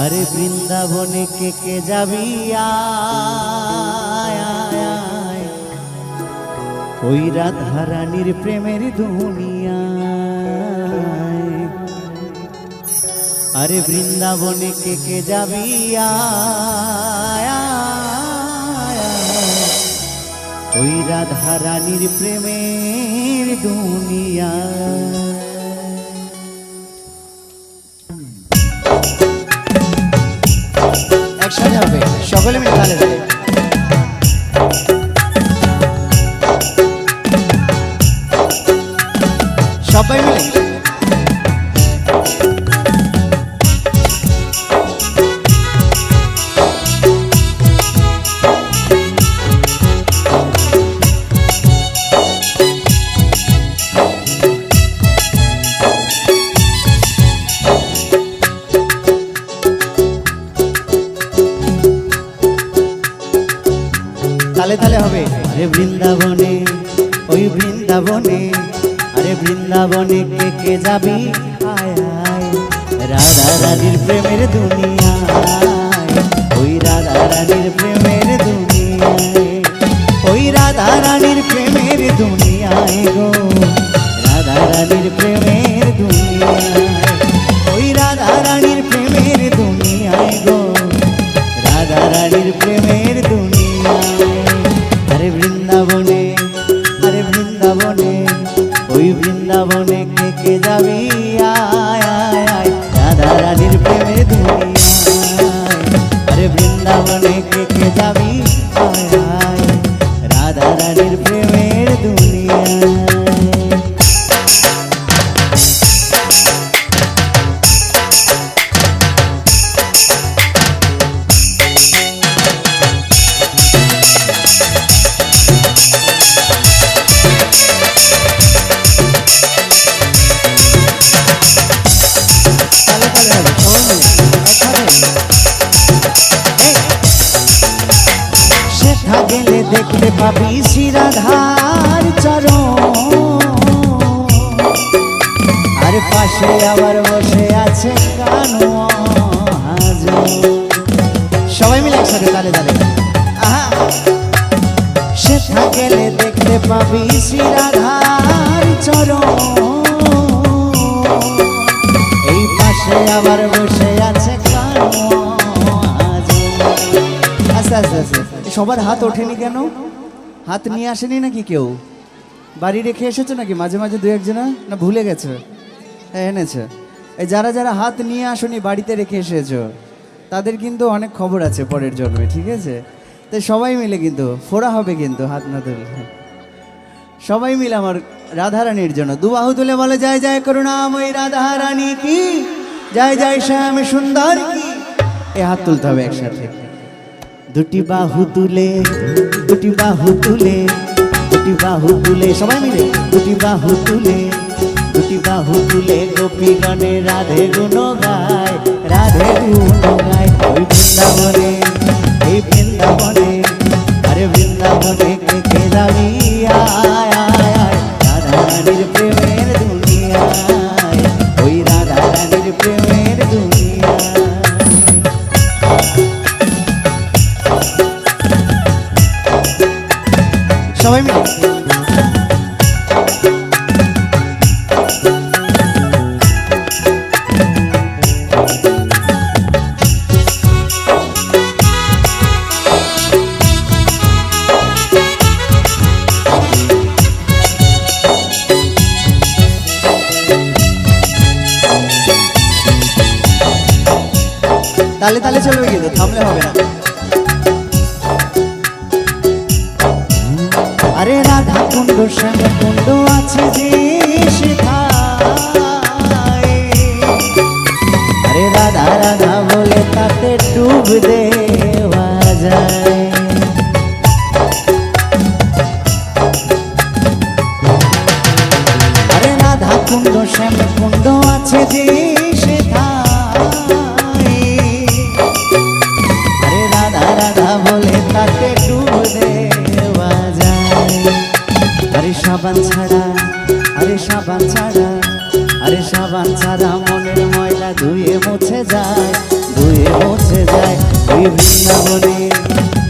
আরে বৃন্দাবনে কে কে যাবি আয় আয় আয়, ওই রাধা রানীর প্রেমের দুনিয়ায়। আরে বৃন্দাবনে কে কে যাবি আয় আয় আয়, ওই রাধা রানীর প্রেমের দুনিয়ায়। একসাথে হবে, সকলে মিলে তালে তালে। সবাই মিলে তালে তালে হবে। আরে বৃন্দাবনে, ওই বৃন্দাবনে, আরে বৃন্দাবনে কে কে যাবি আয় আয়, রাধা রানীর প্রেমের দুনিয়ায়, ওই রাধা রানীর প্রেমের দুনিয়ায়, ওই রাধা রানীর প্রেমের দুনিয়ায় গো, রাধা রানীর প্রেমের দুনিয়ায়, ওই রাধা রানীর প্রেমের দুনিয়ায় গো, রাধা রানীর প্রেমের দুনিয়ায়। আরে বৃন্দাবনে, আরে বৃন্দাবনে, ওই বৃন্দাবনে কে কে যাবি আয় আয় আয়, রাধা রানীর প্রেমের দুনিয়ায়। আরে বৃন্দাবনে কে কে যাবি আয় আয়, রাধা রানীর প্রেমের দুনিয়ায়। সেথা গেলে দেখতে পাবি শ্রীরাধার চরণ, আর পাশে আবার বসে আছে কানহাজ। সবাই মিলে একসাথে তালে তালে। সেথা গেলে দেখতে পাবি শ্রীরাধার চরণ, এই পাশে আবার বসে আছে কানহাজ। আস্তে আস্তে আস্তে, সবার হাত ওঠেনি কেন? হাত নিয়ে আসেনি নাকি কেউ? বাড়ি রেখে এসেছো নাকি মাঝে মাঝে দু একজনা, না ভুলে গেছো? হ্যাঁ এনেছে। এই যারা যারা হাত নিয়ে আসনি বাড়িতে রেখে এসেছো তাদের কিন্তু অনেক খবর আছে পরের জন্মে, ঠিক আছে? তাই সবাই মিলে কিন্তু ফোড়া হবে কিন্তু, হাত না তুলে সবাই মিলে আমার রাধারানীর জন্য দুবাহু তুলে বলে জয় জয় করুণাময়ী রাধারানী কি, জয় জয় শ্যাম সুন্দর কি। এই হাত তুলতে হবে একসাথে, দুটি বাহু তুলে, দুটি বাহু তুলে, দুটি বাহু তুলে, সবাই মিলে দুটি বাহু তুলে, দুটি বাহু তুলে গোপীগণে রাধে গুণ গায়, রাধে গুণ গায়। ওই বৃন্দাবনে, এই বৃন্দাবনে, আরে বৃন্দাবনে কে কে যাবি আয় আয় আয়, রাধা রানীর প্রেমের দুনিয়ায়, ওই রাধা রানীর প্রেমের দুনিয়ায়। সবাই মিলে তালে তালে চলবে কিন্তু, থামলে হবে না। আরে রাধা কুণ্ড শ্যাম কুণ্ড আছে যে সেথায়, আরে রাধা রাধা বলে তাতে ডুব দেওয়া যায়। আরে রাধা কুণ্ড শ্যাম কুণ্ড আছে যে সেথায়, আরে রাধা রাধা বলে তাতে ডুব দেওয়া যায়। আরে সাবান ছাড়া, আরে সাবান ছাড়া, আরে সাবান ছাড়া মনের ময়লা ধুয়ে মুছে যায়, ধুয়ে মুছে যায় ওই বৃন্দাবনে,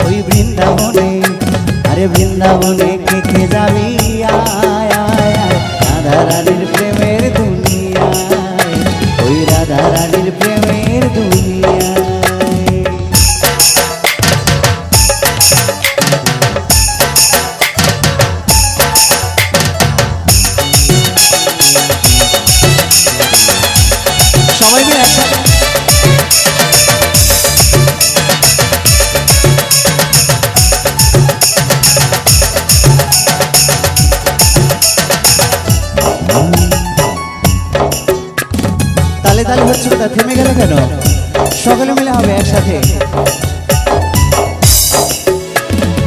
ওই বৃন্দাবনে, আরে বৃন্দাবনে কে কে যাবি আয় আয় আয়, রাধা রানীর প্রেমের দুনিয়ায়, ওই রাধা রানীর প্রেমের দুনিয়ায়। সবাই মিলে একসাথে তালে তালে হচ্ছে, তা থেমে গেল কেন? সকলে মিলে হবে একসাথে।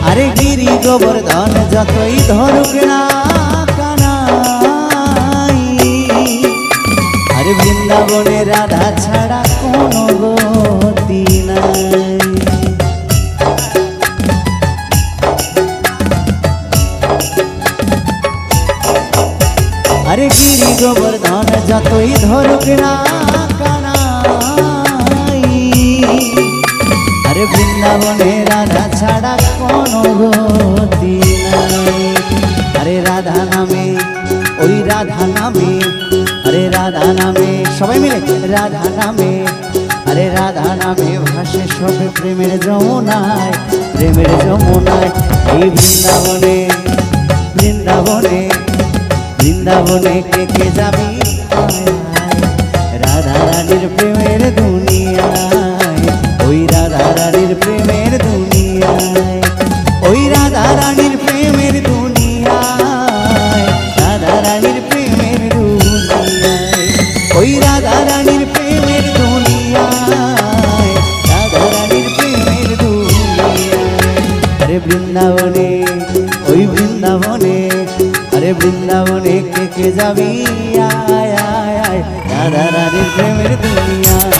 আরে গিরি গোবর্ধন যতই ধরুক না কানাই, আরে বৃন্দাবনে রাধা ছাড়া কোনো গতি নাই। আরে গিরি গোবর্ধন যতই ধরুক না কানাই, আরে বৃন্দাবনে রাধা ছাড়া কোনো গতি নাই। আরে রাধা নামে, ওই রাধা নামে, আরে রাধা নামে, সবাই মিলে রাধা নামে, আরে রাধা নামে ভাসে সব প্রেমের যমুনায়, প্রেমের যমুনায়। এই বৃন্দাবনে, বৃন্দাবনে, বৃন্দাবনে কে কে যাবি আয় আয়, রাধা রানীর প্রেমের দুনিয়ায়, ওই রাধা রানীর প্রেমের দুনিয়ায়, ওই রাধা রানীর প্রেমের দুনিয়ায়, রাধা রানীর প্রেমের দুনিয়ায়, ওই রাধা রানীর প্রেমের দুনিয়ায়, রাধা রানীর প্রেমের দুনিয়ায়। আরে বৃন্দাবনে, ওই বৃন্দাবনে, আরে বৃন্দাবনে কে কে যাবি আয় আয় আয়, রাধা রানীর প্রেমের দুনিয়ায়,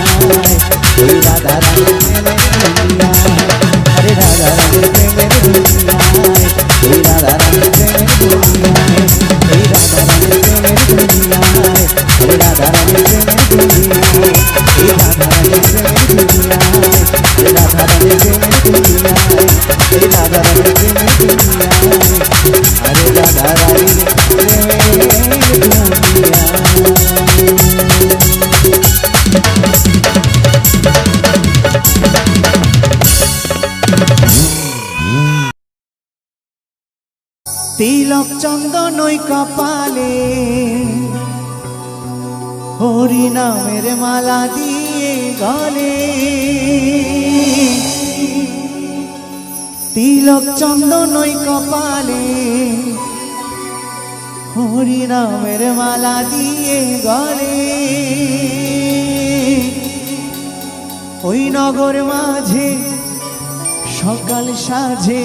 ওই রাধা রানীর প্রেমের দুনিয়ায়, আরে রাধা রানীর প্রেমের দুনিয়ায়, ওই রাধা রানীর প্রেমের দুনিয়ায়, ওই রাধা রানীর প্রেমের দুনিয়ায়, আরে রাধা রানীর প্রেমের দুনিয়ায়, এই রাধা রানীর প্রেমের দুনিয়ায়, আরে রাধা রানীর প্রেমের দুনিয়ায়, এই রাধা রানীর প্রেমের দুনিয়ায়, আরে রাধা রানীর প্রেমের দুনিয়ায়। তিলক চন্দন ওই কপালে, হরি নামের মালা দিয়ে গলে, তিলক চন্দন ওই কপালে, হরি নামের মালা দিয়ে গলে, ওই নগর মাঝে সকাল সাজে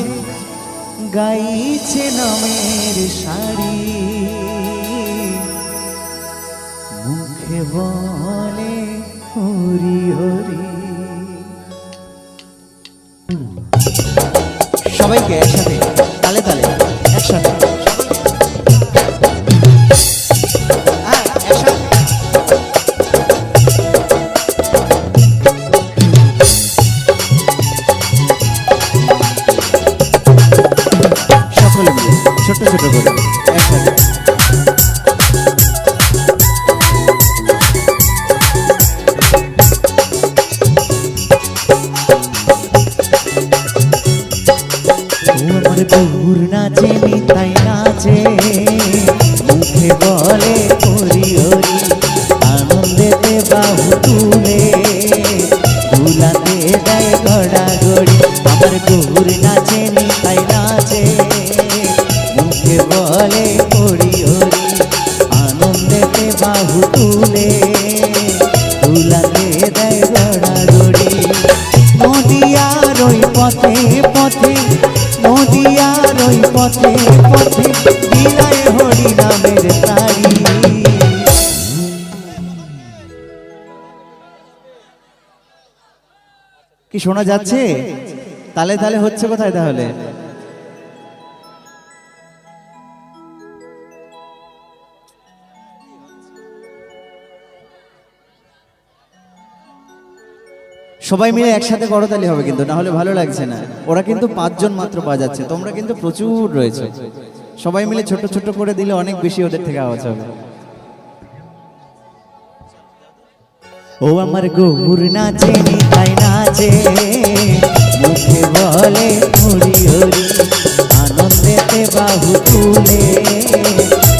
গাইছে নামের শাড়ি, মুখে বলে হরি হরি। সবাইকে একসাথে তালে তালে একসাথে সকলে মিলে ছোট ছোট করে একসাথে। আমার গৌর নাচে নিতাই নাচে, মুখে বলে হরি হরি, আনন্দেতে বাহু তুলে দুলাতে দেয় গড়াগড়ি। আমার গৌর নাচে নিতাই নাচে, মুখে বলে হরি হরি, আনন্দেতে বাহু তুলে দুলাতে দেয় গড়াগড়ি। নদিয়ার ওই পথে পথে, নদিয়ার ওই পথে পথে বিলায় হরি নামের তারি। কি শোনা যাচ্ছে? তালে তালে হচ্ছে কোথায় তাহলে? সবাই মিলে একসাথে করতালি হবে কিন্তু, না হলে ভালো লাগছে না। ওরা কিন্তু 5 জন মাত্র বাজাচ্ছে, তোমরা কিন্তু প্রচুর রয়েছে। সবাই মিলে ছোট ছোট করে দিলে অনেক বেশি ওদের থেকে আওয়াজ হবে। ও আমার গৌর নাচে নিতাই নাচে, মুখে বলে হরি হরি, আনন্দেতে বাহু তুলে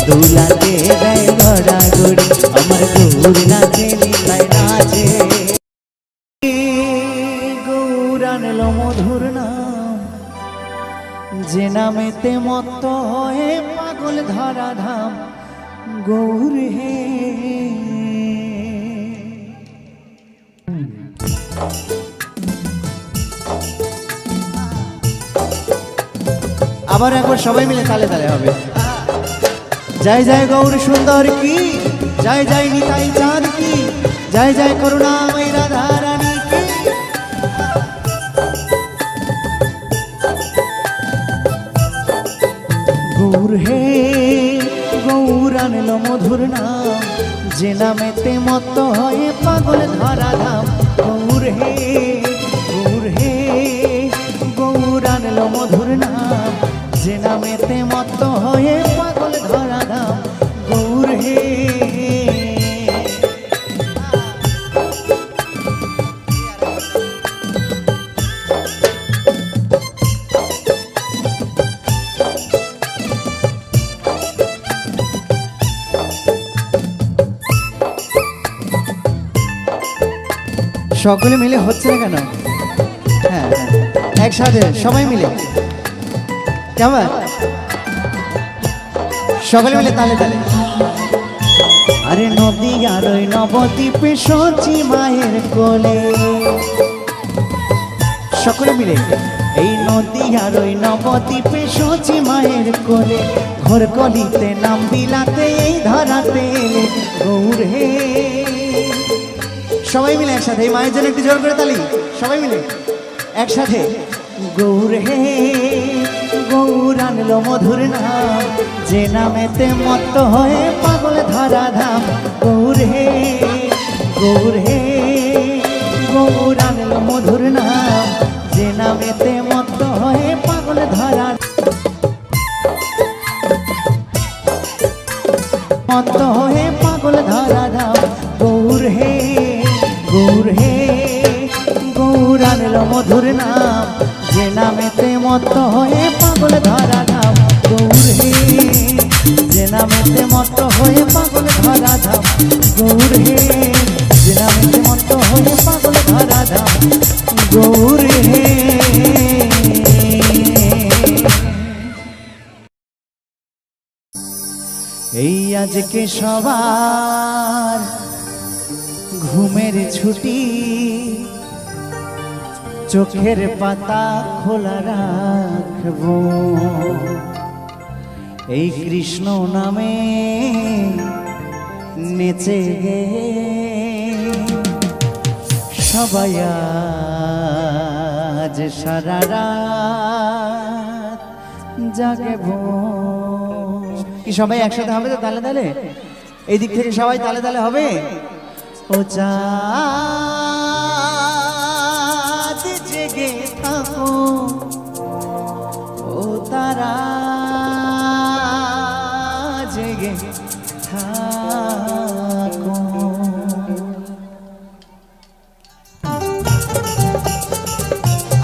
দুলাতে দেয় গড়াগড়ি। আমার গৌর নাচে নিতাই নাচে, গৌর আনলো মধুর নাম, যে নামেতে মত্ত হয়ে পাগল ধরা ধাম। গৌর হে আবার একবার সবাই মিলে তালে তালে হবে। জয় জয় গৌর সুন্দর কি, জয় জয় নিতাই চাঁদ কি, জয় জয় করুণাময়ী রাধা রানী কি। গৌর হে গৌর আনলো মধুর নাম, যে নামেতে মত্ত হয়ে পাগল ধরা ধাম। গৌর হে গৌর হে গৌর আনলো মধুর নাম, যে নামেতে মত্ত হয়ে পাগল ধরা ধাম। গৌর হে সকলে মিলে হচ্ছে না কেন? হ্যাঁ একসাথে সবাই মিলে কেমন? সকলে মিলে তালে তালে। আরে নদী আর ওই নবদ্বীপে সচি মায়ের কোলে, সকলে মিলে এই নদী আর ওই নবদ্বীপে সচি মায়ের কোলে, ঘোর কলিতে নাম বিলাতে এই ধরাতে এলে। গৌর হে সবাই মিলে একসাথে, এই মায়ের জন্য একটু জোর করে তালি সবাই মিলে একসাথে। গৌর হে গৌর আনলো মধুর নাম, যে নামেতে মত্ত হয়ে পাগল ধরা ধাম। গৌর হে গৌর হে গৌর আনলো মধুর নাম, যে নামেতে মত্ত হয়ে পাগল ধরা মত্ত হয়ে পাগল ধরা ধাম। গৌর হে গৌর হে গৌর আনলো মধুর নাম, যে নামেতে মত্ত হয়ে পাগল ধরা ধাম। গৌর হে যে নামেতে মত্ত হয়ে পাগল ধরা ধাম। গৌর হে যে নামেতে মত্ত হয়ে পাগল ধরা ধাম। গৌর হে এই আজকে সবার ঘুমের ছুটি, চোখের পাতা খোলা রাখবো, এই কৃষ্ণ নামে নেচে গে সবাই আজ সারা রাত জাগবো। কি সবাই একসাথে হবে তো তালে তালে? এই দিক থেকে সবাই তালে তালে হবে। ও চাঁদ জেগে থাকো, ও তারা জেগে থাকো।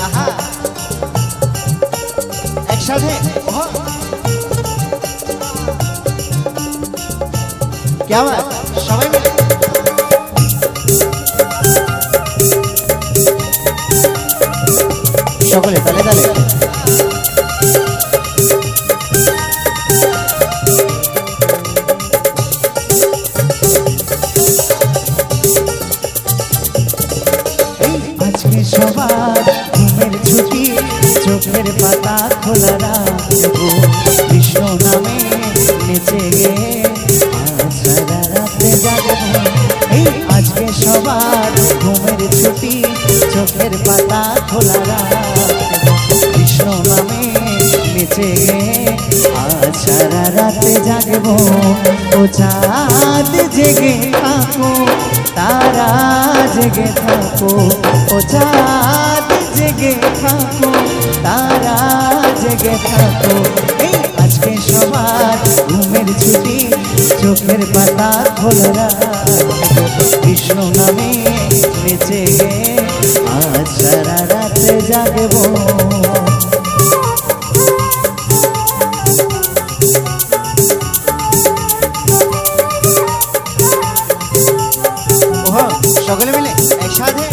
আহা একসাথে क्या बात, सबाई मिले সকলে তালে তালে। আজকে সবার ঘুমের ছুটি, চোখের পাতা খোলা রাখবো, কৃষ্ণ নামে নেচে গে সারা রাতে জাগবো। এই আজকে সবার ঘুমের ছুটি, চোখের পাতা খোলা রাখবো, কৃষ্ণ নামে নেচে গে আজ সারা রাতে জাগবো। ও চাঁদ জেগে থাকো, তারা জেগে থাকো, ও চাঁদ জেগে থাকো, তারা জেগে থাকো। এই আজকে সবার ঘুমের ছুটি, চোখের পাতা খোলা রাখবো, কৃষ্ণ নামে বেঁচে গে আজ সারা রাতে জাগবো। সকলে মিলে একসাথে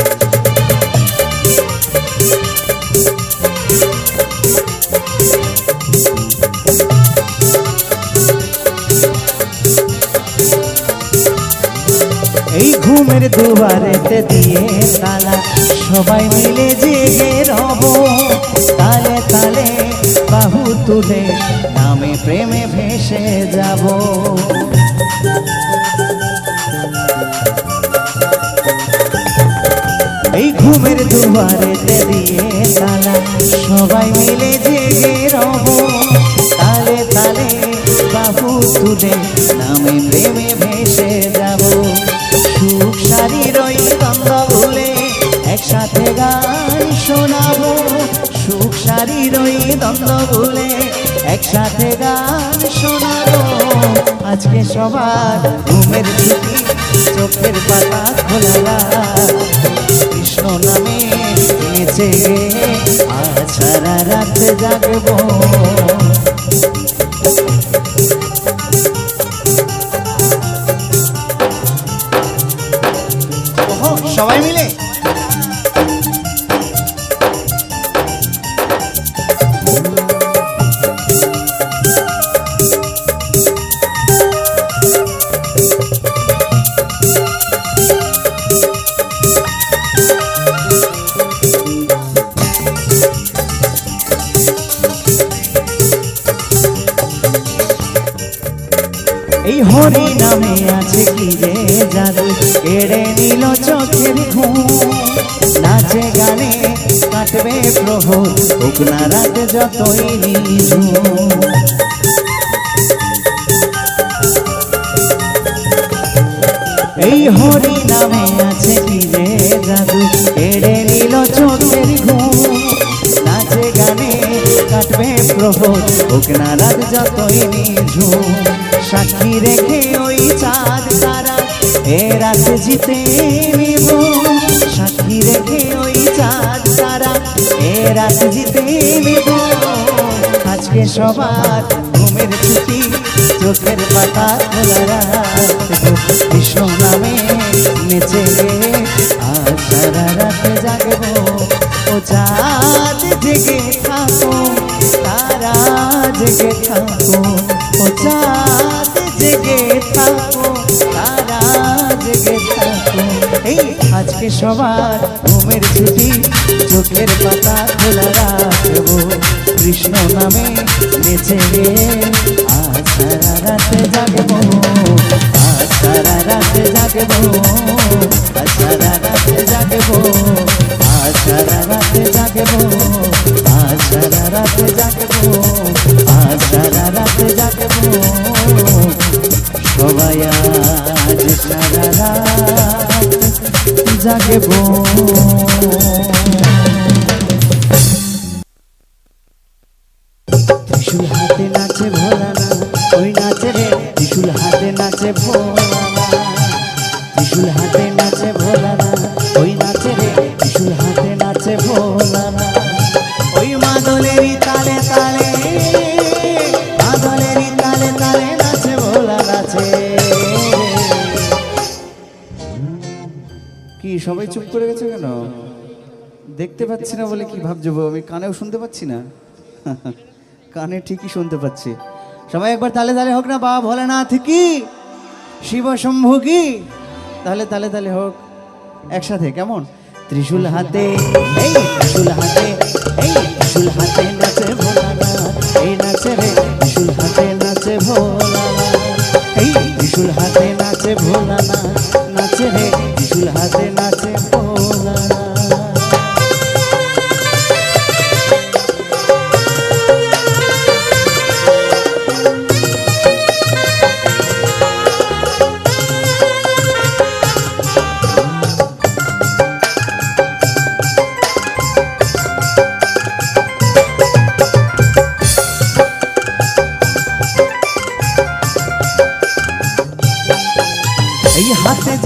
এই ঘুমের দুয়ারেতে দিয়ে তালা, সবাই মিলে জেগে রব, তালে তালে বাহু তুলে নামে প্রেমে ভেসে যাব। এই ঘুমের দুয়ারেতে দিয়ে তালা, সবাই মিলে জেগে রব, তালে তালে বাহু তুলে নামে প্রেমে ভেসে যাব। সুখ শাড়ির ওই দ্বন্দ্ব ভুলে একসাথে গান শোনাবো, সুখ শাড়ির ওই দ্বন্দ্ব ভুলে একসাথে গান শোনাবো। আজকে সবার ঘুমের ছুটি, চোখের পাতা খোলা, কৃষ্ণ নামে বেঁচে আজ সারা রাত জাগবো। সবাই মিলে এই হরি নামে আছে কি যে জাদু, কেড়ে নিল চোখের ঘুম, নাচে গানে কাটবে প্রহর, হোক না রাত যতই নিঝুম। এই হরি নামে আছে কি যে জাদু, কেড়ে নিল চোখের ঘুম, নাচে গানে কাটবে প্রহর, হোক না রাত যতই নিঝুম। সাক্ষী রেখে ওই চাঁদ তারা এ রাত জিতে নেব, সাক্ষী রেখে ওই চাঁদ তারা এ রাত জিতে নেব। আজকে সবার ঘুমের ছুটি, চোখের পাতা খোলা রাখবো, কৃষ্ণ নামে নেচে আজ সারা রাতে জাগবো। ও চাঁদ জেগে থাকো, তারা জেগে থাকো, ও চাঁদ জেগে থাকো, তারা জেগে থাকো। এই আজকে সবার ঘুমের ছুটি, চোখের পাতা খোলা রাখবো, কৃষ্ণ নামে নেচে আজ সারা রাতে জাগবো, আজ সারা রাতে জাগবো, আজ সারা রাতে জাগবো, আজ সারা রাতে জাগবো, আজ সারা রাতে জাগবো, আজ সারা রাতে জাগবো। সবাই আজ সারা রাত জাগবো। ত্রিশূল হাতে নাচে ভোলানা, ওই নাচে রে ত্রিশূল হাতে নাচে ভোলানা, ত্রিশূল হাতে নাচে ভোলানা, ওই নাচে রে ত্রিশূল হাতে নাচে ভোলানা। ওই মাদলেরই তালে তালে, মাদলেরই তালে তালে নাচে ভোলা নাচে। কি সবাই চুপ করে গেছে কেন? দেখতে পাচ্ছি না বলে কি ভাবছো? আমি কানেও শুনতে পাচ্ছি না? কানে ঠিকই শুনতে পাচ্ছি। সবাই একবার তালে তালে হোক না, বাবা ভোলেনাথ কি, শিব শম্ভু কি, তাহলে তালে তালে হোক একসাথে। কেমন? ত্রিশূল হাতে, এই ত্রিশূল হাতে, এই ত্রিশূল হাতে নাচে ভোলানা, এই নাচে রে ত্রিশূল হাতে নাচে ভোলানা, এই ত্রিশূল হাতে নাচে ভোলানা, নাচে রে ত্রিশূল হাতে নাচে ভোলানা।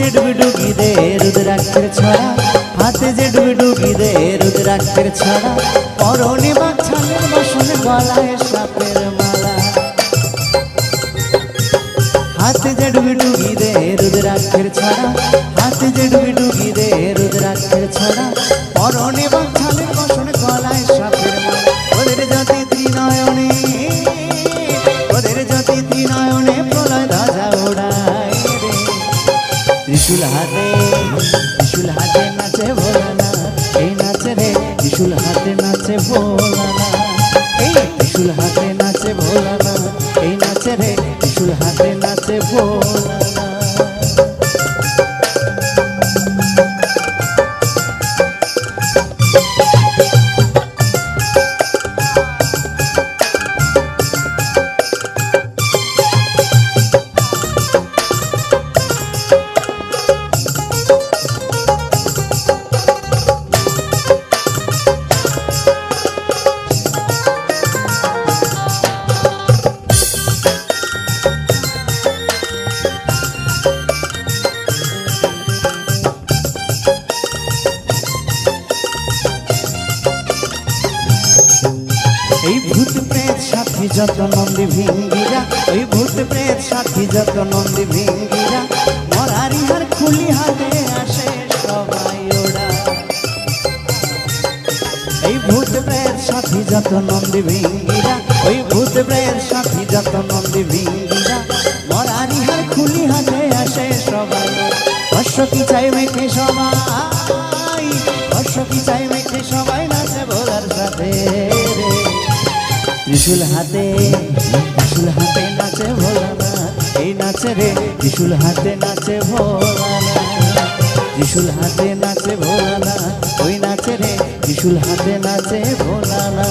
যে ডুগি দে রুদ্রাক্ষের ছড়া, হাতে যে ডুগি দে রুদ্রাক্ষের ছড়া, পরনে বাছালের বাসন গলায় সাপের মালা। হাতে যে ডুগি দে রুদ্রাক্ষের ছড়া, হাতে যে ডুগি দে রুদ্রাক্ষের ছড়া, পরনে বাছালের বাসন গলায় সাপের মালা। ওদের জ্যোতি ত্রিনয়নে, ওদের জ্যোতি ত্রিনয়নে প্রলয় ধ্বজা ওড়ায় রে। ত্রিশূল হাতে নাচে ভোলানাথ, এই নাচে রে ত্রিশূল হাতে নাচে ভোলানাথ। এই ত্রিশূল হাতে নাচে ভোলানাথ, এই নাচে রে ত্রিশূল হাতে নাচে ভোলানাথ। এই ভূত প্রেত সাথী যত নন্দী ভিঙ্গিরা, ওই ভূত প্রেত সাথী যত নন্দী ভিঙ্গিরা, মরারি হার খুলি হাতে আসে সবাই ওরা। এই ভূত প্রেত সাথী যত নন্দী ভিঙ্গিরা, ওই ভূত প্রেত সাথী যত নন্দী ভিঙ্গিরা, মরারি হার খুলি হাতে আসে সবাই। বর্ষ কি চাই মেখে সবাই, বর্ষ কি চাই মেখে সবাই নাচে ভোলার সাথে রে। ত্রিশূল হাতে নাচে ভোলানাথ, এই নাচে রে ত্রিশূল হাতে নাচে ভোলানাথ। ত্রিশূল হাতে নাচে ভোলানাথ, ওই নাচে রে ত্রিশূল হাতে নাচে ভোলানাথ।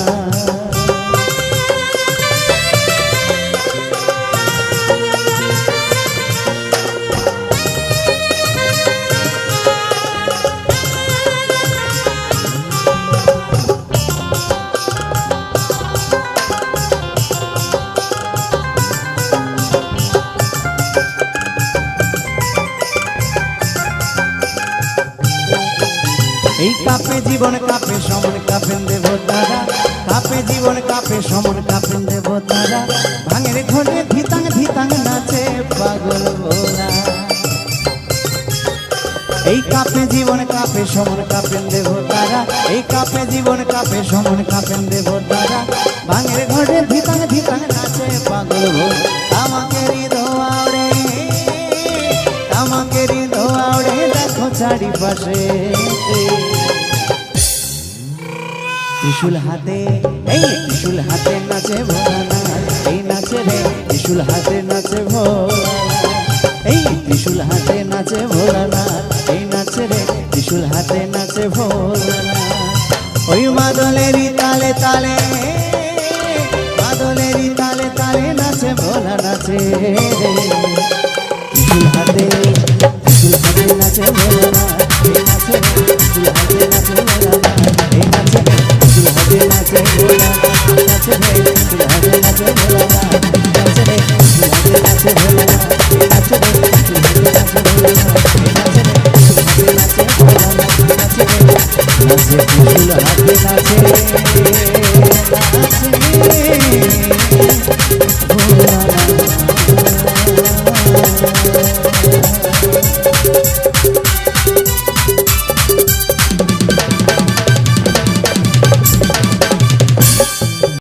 এই কাপে জীবন কাপে সমন কাপেন দেবতারা, কাপে জীবন কাপে সমন কাপেন দেবতারা, ভাঙের ঘরে ধিতাং ধিতাং নাচে পাগল ভোলা। এই কাপে জীবন কাপে সমন কাপেন দেবতারা, এই কাপে জীবন কাপে সমন কাপেন দেবতারা, ভাঙের ঘরে ধিতাং ধিতাং নাচে পাগল ভোলা। আমাকে হৃদয়, আমাকে হৃদয় দেখো চারিপাশে। ত্রিশূল হাতে, এই ত্রিশূল হাতে নাচে ভোলানাথ, এই নাচে রে ত্রিশূল হাতে নাচে ভোলানাথ। এই ত্রিশূল হাতে নাচে ভোলানাথ, এই নাচে রে ত্রিশূল হাতে নাচে ভোলানাথ। ওই মাদলেরই তালে তালে, মাদলেরই তালে তালে নাচে ভোলা নাচে রে। ত্রিশূল হাতে নাচে ভোলানাথ, এই নাচে রে ত্রিশূল হাতে নাচে ভোলানাথ, এই নাচে রে ত্রিশূল হাতে নাচে ভোলানাথ, নাচে রে ত্রিশূল হাতে নাচে ভোলানাথ, নাচে রে ত্রিশূল হাতে নাচে ভোলানাথ, এই নাচে রে ত্রিশূল হাতে নাচে ভোলানাথ, এই নাচে রে ত্রিশূল হাতে নাচে ভোলানাথ, নাচে রে নাচে ত্রিশূল হাতে নাচে নাচে।